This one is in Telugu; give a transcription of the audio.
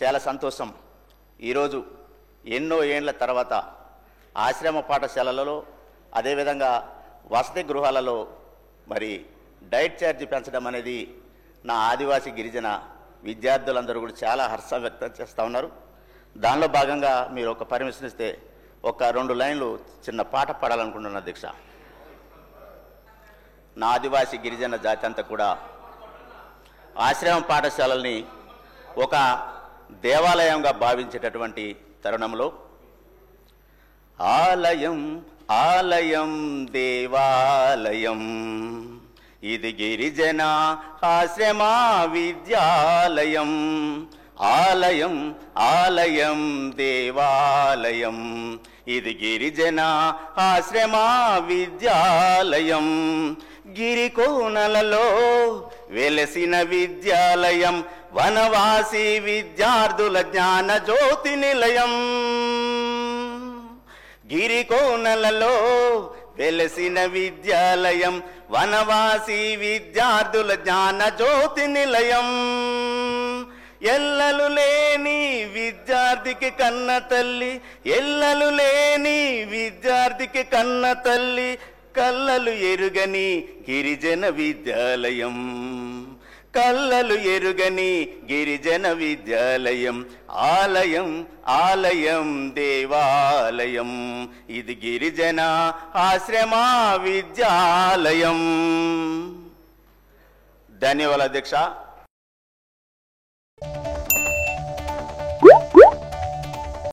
చాలా సంతోషం. ఈరోజు ఎన్నో ఏండ్ల తర్వాత ఆశ్రమ పాఠశాలలలో అదేవిధంగా వసతి గృహాలలో మరి డైట్ ఛార్జ్ పెంచడం అనేది నా ఆదివాసీ గిరిజన విద్యార్థులందరూ కూడా చాలా హర్షం వ్యక్తం చేస్తూ ఉన్నారు. దానిలో భాగంగా మీరు ఒక పర్మిషన్ ఇస్తే ఒక 2 లైన్లు చిన్న పాట పాడాలనుకుంటున్నాను అధ్యక్ష. నా ఆదివాసీ గిరిజన జాతి అంతా కూడా ఆశ్రమ పాఠశాలల్ని ఒక దేవాలయంగా భావించేటటువంటి తరుణంలో ఆలయం ఆలయం దేవాలయం ఇది గిరిజన ఆశ్రమ విద్యాలయం. ఆలయం ఆలయం దేవాలయం ఇది గిరిజన ఆశ్రమ విద్యాలయం. గిరికోనలలో వెలసిన విద్యాలయం వనవాసి విద్యార్థుల జ్ఞాన జ్యోతి నిలయం. గిరికోనలలో వెలసిన విద్యాలయం వనవాసి విద్యార్థుల జ్ఞాన జ్యోతి నిలయం. ఎల్లలు లేని విద్యార్థికి కన్న తల్లి, ఎల్లలు లేని విద్యార్థికి కన్న తల్లి, కల్లలు ఎరుగని గిరిజన విద్యాలయం. కల్లలు ఎరుగని గిరిజన విద్యాలయం. ఆలయం ఆలయం దేవాలయం ఇది గిరిజన ఆశ్రమ విద్యాలయం. ధన్యవాదాలు అధ్యక్ష.